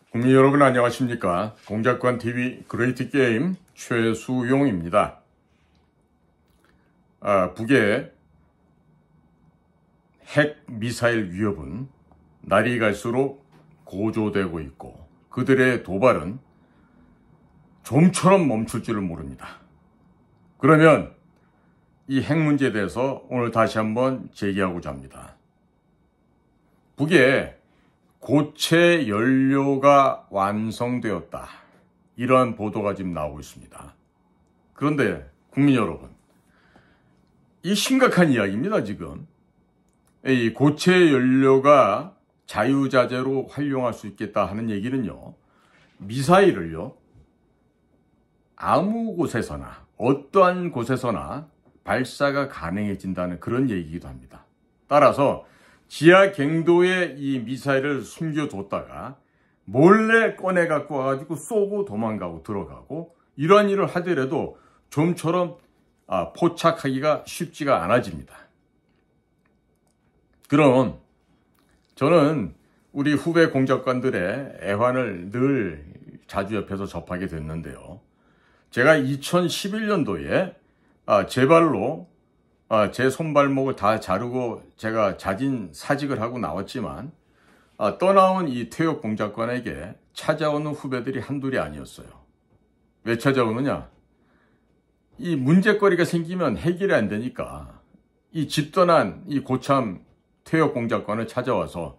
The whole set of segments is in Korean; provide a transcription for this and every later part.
국민 여러분 안녕하십니까? 공작관TV 그레이트 게임 최수용입니다. 북의 핵 미사일 위협은 날이 갈수록 고조되고 있고 그들의 도발은 좀처럼 멈출 줄을 모릅니다. 그러면 이 핵 문제에 대해서 오늘 다시 한번 제기하고자 합니다. 북의 고체 연료가 완성되었다. 이러한 보도가 지금 나오고 있습니다. 그런데 국민 여러분, 이 심각한 이야기입니다. 지금 이 고체 연료가 자유자재로 활용할 수 있겠다 하는 얘기는요, 미사일을요 아무 곳에서나 어떠한 곳에서나 발사가 가능해진다는 그런 얘기이기도 합니다. 따라서 지하 갱도에 이 미사일을 숨겨뒀다가 몰래 꺼내 갖고 와가지고 쏘고 도망가고 들어가고 이러한 일을 하더라도 좀처럼 포착하기가 쉽지가 않아집니다. 그럼 저는 우리 후배 공작관들의 애환을 늘 자주 옆에서 접하게 됐는데요. 제가 2011년도에 제 발로 제 손발목을 다 자르고 제가 자진 사직을 하고 나왔지만 떠나온 이 퇴역 공작관에게 찾아오는 후배들이 한둘이 아니었어요. 왜 찾아오느냐? 이 문제거리가 생기면 해결이 안 되니까 이 집 떠난 이 고참 퇴역 공작관을 찾아와서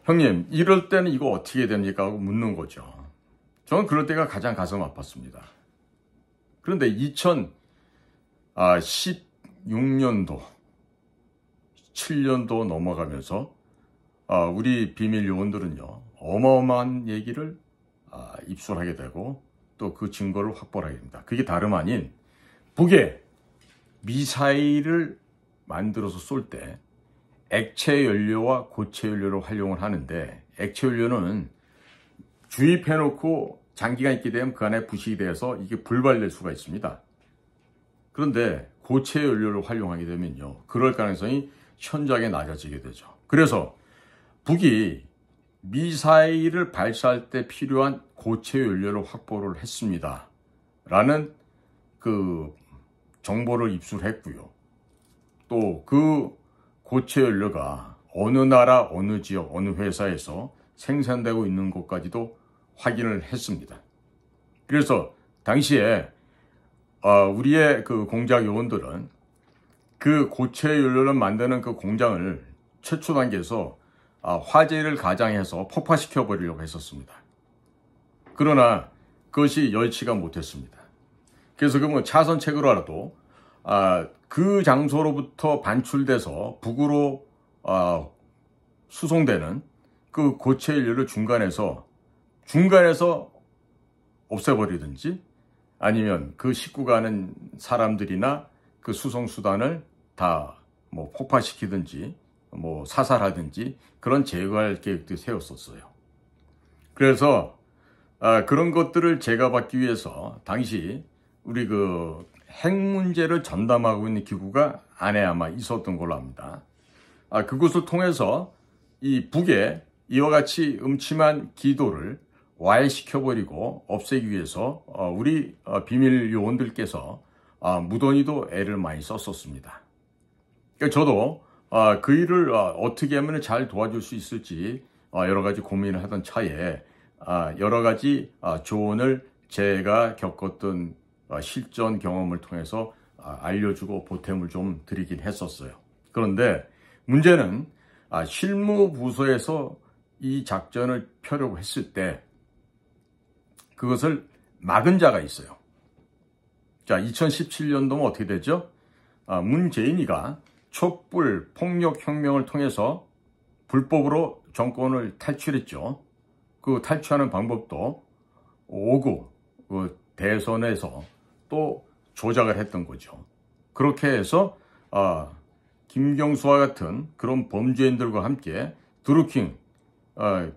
형님 이럴 때는 이거 어떻게 됩니까? 하고 묻는 거죠. 저는 그럴 때가 가장 가슴 아팠습니다. 그런데 2016년도, 7년도 넘어가면서 우리 비밀 요원들은요 어마어마한 얘기를 입수하게 되고 또 그 증거를 확보하게 됩니다. 그게 다름 아닌 북에 미사일을 만들어서 쏠 때 액체 연료와 고체 연료를 활용을 하는데, 액체 연료는 주입해놓고 장기간 있게 되면 그 안에 부식이 돼서 이게 불발될 수가 있습니다. 그런데 고체 연료를 활용하게 되면요, 그럴 가능성이 현저하게 낮아지게 되죠. 그래서 북이 미사일을 발사할 때 필요한 고체 연료를 확보를 했습니다. 라는 그 정보를 입수를 했고요. 또 그 고체 연료가 어느 나라, 어느 지역, 어느 회사에서 생산되고 있는 것까지도 확인을 했습니다. 그래서 당시에 우리의 그 공작 요원들은 그 고체 연료를 만드는 그 공장을 최초 단계에서 화재를 가장해서 폭파시켜 버리려고 했었습니다. 그러나 그것이 여의치가 못했습니다. 그래서 그러면 차선책으로라도 그 장소로부터 반출돼서 북으로 수송되는 그 고체 연료를 중간에서 없애버리든지 아니면 그 싣고 가는 사람들이나 그 수송수단을 다 뭐 폭파시키든지 뭐 사살하든지 그런 제거할 계획도 세웠었어요. 그래서 그런 것들을 제거받기 위해서 당시 우리 그 핵 문제를 전담하고 있는 기구가 안에 아마 있었던 걸로 압니다. 그것을 통해서 이 북에 이와 같이 음침한 기도를 와해시켜버리고 없애기 위해서 우리 비밀 요원들께서 무던히도 애를 많이 썼었습니다. 그러니까 저도 그 일을 어떻게 하면 잘 도와줄 수 있을지 여러 가지 고민을 하던 차에 여러 가지 조언을 제가 겪었던 실전 경험을 통해서 알려주고 보탬을 좀 드리긴 했었어요. 그런데 문제는 실무부서에서 이 작전을 펴려고 했을 때 그것을 막은 자가 있어요. 자, 2017년도면 어떻게 되죠? 문재인이가 촛불 폭력혁명을 통해서 불법으로 정권을 탈출했죠. 그 탈출하는 방법도 5구 그 대선에서 또 조작을 했던 거죠. 그렇게 해서 김경수와 같은 그런 범죄인들과 함께 드루킹,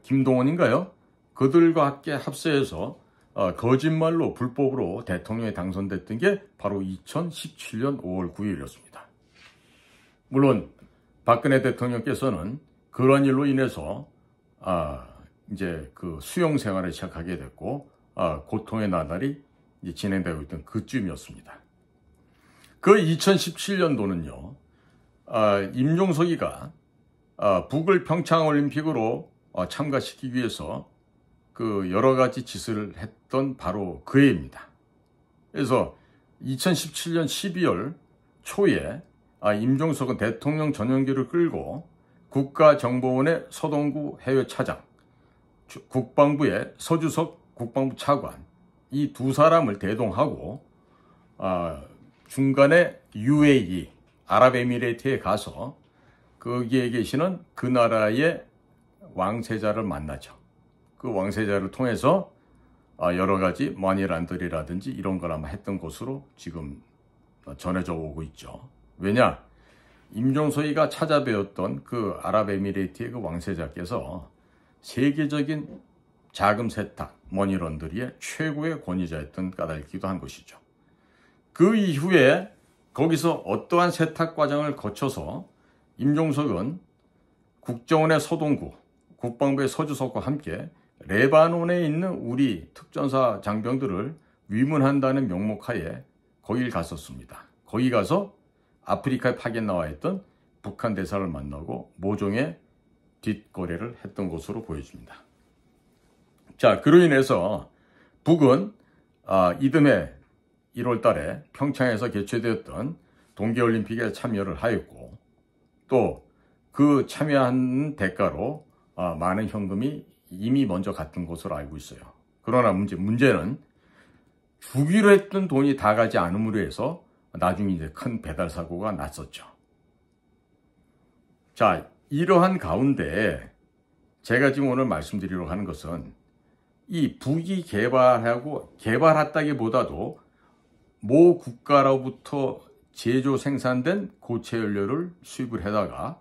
김동원인가요? 그들과 함께 합세해서 거짓말로 불법으로 대통령에 당선됐던 게 바로 2017년 5월 9일이었습니다. 물론 박근혜 대통령께서는 그런 일로 인해서 이제 그 수용 생활을 시작하게 됐고, 고통의 나날이 이제 진행되고 있던 그쯤이었습니다. 그 2017년도는요, 임종석이가 북을 평창올림픽으로 참가시키기 위해서 그 여러 가지 짓을 했던 바로 그 해입니다. 그래서 2017년 12월 초에 임종석은 대통령 전용기를 끌고 국가정보원의 서동구 해외 차장, 국방부의 서주석 국방부 차관, 이 두 사람을 대동하고 중간에 UAE, 아랍에미레이트에 가서 거기에 계시는 그 나라의 왕세자를 만나죠. 그 왕세자를 통해서 여러 가지 머니란더리라든지 이런 걸 아마 했던 것으로 지금 전해져 오고 있죠. 왜냐? 임종석이가 찾아뵈었던 그 아랍에미레이트의 그 왕세자께서 세계적인 자금 세탁, 머니런더리의 최고의 권위자였던 까닭이기도 한 것이죠. 그 이후에 거기서 어떠한 세탁 과정을 거쳐서 임종석은 국정원의 서동구, 국방부의 서주석과 함께 레바논에 있는 우리 특전사 장병들을 위문한다는 명목하에 거길 갔었습니다. 거기 가서 아프리카에 파견 나와 있던 북한 대사를 만나고 모종의 뒷거래를 했던 것으로 보여집니다. 자, 그로 인해서 북은 이듬해 1월 달에 평창에서 개최되었던 동계올림픽에 참여를 하였고, 또 그 참여한 대가로 많은 현금이 이미 먼저 갔던 것으로 알고 있어요. 그러나 문제는 주기로 했던 돈이 다 가지 않음으로 해서 나중에 이제 큰 배달 사고가 났었죠. 자, 이러한 가운데 제가 지금 오늘 말씀드리려고 하는 것은 이 북이 개발했다기보다도 모 국가로부터 제조 생산된 고체 연료를 수입을 해다가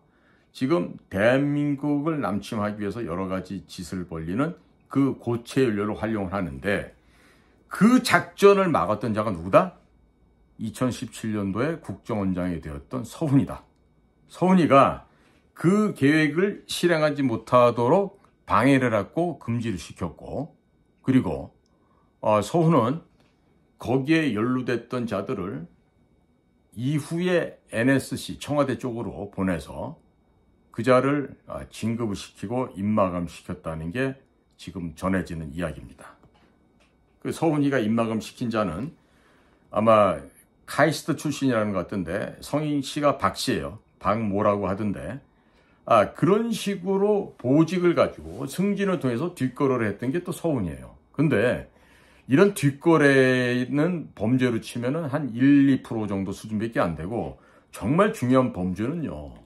지금 대한민국을 남침하기 위해서 여러 가지 짓을 벌리는 그 고체 연료를 활용을 하는데, 그 작전을 막았던 자가 누구다? 2017년도에 국정원장이 되었던 서훈이다. 서훈이가 그 계획을 실행하지 못하도록 방해를 하고 금지를 시켰고, 그리고 서훈은 거기에 연루됐던 자들을 이후에 NSC 청와대 쪽으로 보내서 그 자를 진급을 시키고 입마감시켰다는 게 지금 전해지는 이야기입니다. 그 서훈이가 입마감시킨 자는 아마 카이스트 출신이라는 것 같던데, 성인씨가 박씨예요. 박모라고 하던데, 그런 식으로 보직을 가지고 승진을 통해서 뒷거래를 했던 게 또 서훈이에요. 근데 이런 뒷거래는 범죄로 치면은 한 1, 2% 정도 수준밖에 안 되고, 정말 중요한 범죄는요,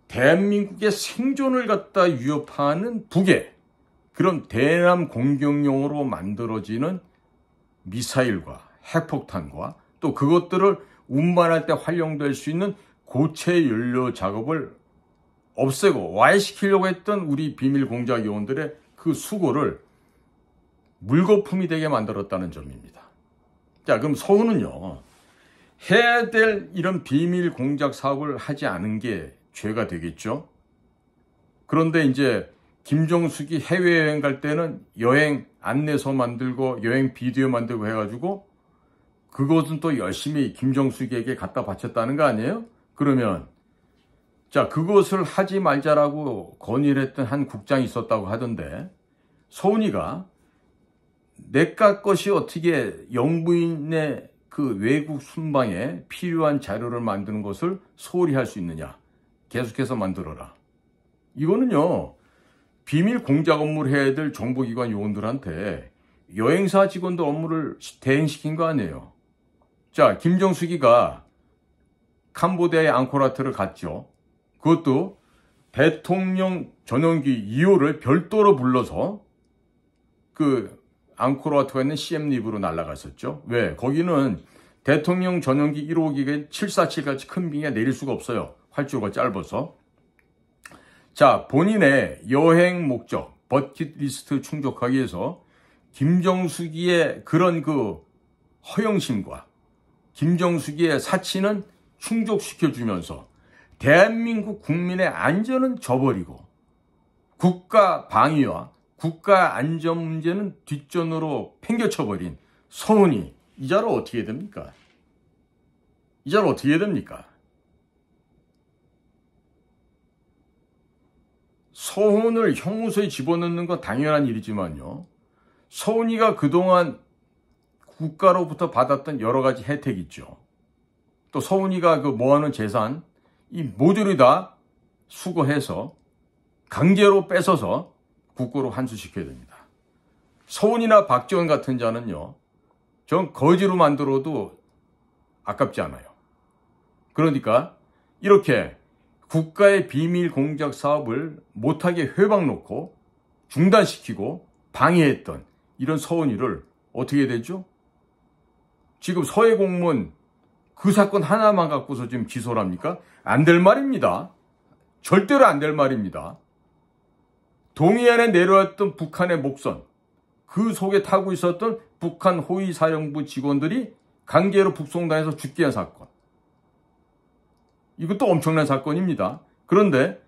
대한민국의 생존을 갖다 위협하는 북의 그런 대남 공격용으로 만들어지는 미사일과 핵폭탄과 또 그것들을 운반할 때 활용될 수 있는 고체 연료 작업을 없애고 와해시키려고 했던 우리 비밀 공작 요원들의 그 수고를 물거품이 되게 만들었다는 점입니다. 자, 그럼 서훈은요, 해야 될 이런 비밀 공작 사업을 하지 않은 게 죄가 되겠죠. 그런데 이제 김정숙이 해외여행 갈 때는 여행 안내서 만들고 여행 비디오 만들고 해가지고 그것은 또 열심히 김정숙에게 갖다 바쳤다는 거 아니에요? 그러면 자, 그것을 하지 말자라고 건의를 했던 한 국장이 있었다고 하던데, 서훈이가 내가 것이 어떻게 영부인의 그 외국 순방에 필요한 자료를 만드는 것을 소홀히 할 수 있느냐. 계속해서 만들어라. 이거는요, 비밀 공작 업무를 해야 될 정보기관 요원들한테 여행사 직원들 업무를 대행시킨 거 아니에요. 자, 김정숙이가 캄보디아의 앙코르와트를 갔죠. 그것도 대통령 전용기 2호를 별도로 불러서 그 앙코르와트가 있는 시엠립으로 날아갔었죠. 왜? 거기는 대통령 전용기 1호기가 747같이 큰 비행기가 내릴 수가 없어요. 활주로가 짧아서. 자, 본인의 여행 목적, 버킷리스트 충족하기 위해서 김정숙이의 그런 그 허영심과 김정숙이의 사치는 충족시켜주면서 대한민국 국민의 안전은 저버리고 국가 방위와 국가 안전 문제는 뒷전으로 팽겨쳐버린 서훈이 이 자를 어떻게 됩니까? 이 자를 어떻게 됩니까? 서훈을 형무소에 집어넣는 건 당연한 일이지만요. 서훈이가 그동안 국가로부터 받았던 여러 가지 혜택이 있죠. 또 서훈이가 그 모아놓은 재산, 이 모두를 다 수거해서 강제로 뺏어서 국고로 환수시켜야 됩니다. 서훈이나 박지원 같은 자는요, 전 거지로 만들어도 아깝지 않아요. 그러니까 이렇게 국가의 비밀 공작 사업을 못하게 회방 놓고 중단시키고 방해했던 이런 서훈이를 어떻게 되죠? 지금 서해 공무원 그 사건 하나만 갖고서 지금 기소를 합니까? 안 될 말입니다. 절대로 안 될 말입니다. 동해안에 내려왔던 북한의 목선, 그 속에 타고 있었던 북한 호위사령부 직원들이 강제로 북송당해서 죽게 한 사건. 이것도 엄청난 사건입니다. 그런데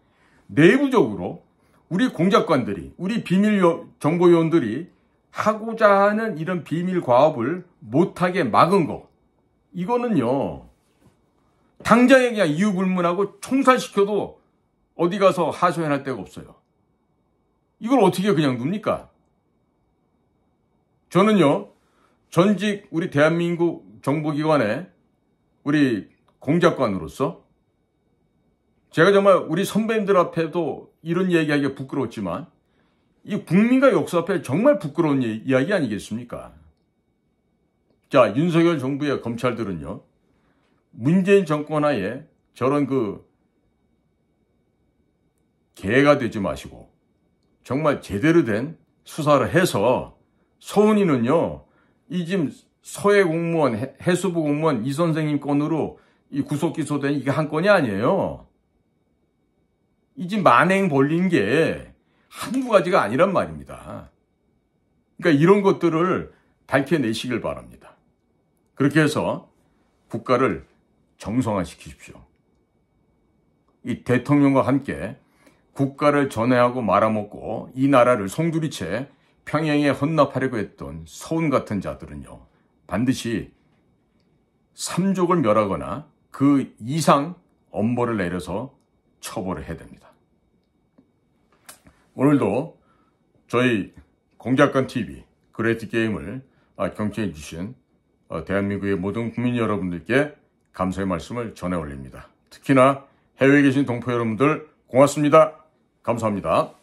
내부적으로 우리 공작관들이, 우리 비밀 정보요원들이 하고자 하는 이런 비밀 과업을 못하게 막은 거, 이거는요, 당장에 그냥 이유 불문하고 총살시켜도 어디 가서 하소연할 데가 없어요. 이걸 어떻게 그냥 둡니까? 저는요, 전직 우리 대한민국 정보기관의 우리 공작관으로서 제가 정말 우리 선배님들 앞에도 이런 얘기하기가 부끄러웠지만 이 국민과 역사 앞에 정말 부끄러운 이야기 아니겠습니까? 자, 윤석열 정부의 검찰들은요, 문재인 정권 하에 저런 그 개가 되지 마시고 정말 제대로 된 수사를 해서 서훈이는요, 이 지금 서해 공무원, 해수부 공무원 이 선생님 건으로 이 구속 기소된 이게 한 건이 아니에요. 이 지금 만행 벌린 게 한두 가지가 아니란 말입니다. 그러니까 이런 것들을 밝혀내시길 바랍니다. 그렇게 해서 국가를 정상화시키십시오. 이 대통령과 함께 국가를 전해하고 말아먹고 이 나라를 송두리째 평양에 헌납하려고 했던 서훈 같은 자들은요, 반드시 삼족을 멸하거나 그 이상 엄벌을 내려서 처벌을 해야 됩니다. 오늘도 저희 공작관TV 그레이트 게임을 경청해 주신 대한민국의 모든 국민 여러분들께 감사의 말씀을 전해 올립니다. 특히나 해외에 계신 동포 여러분들 고맙습니다. 감사합니다.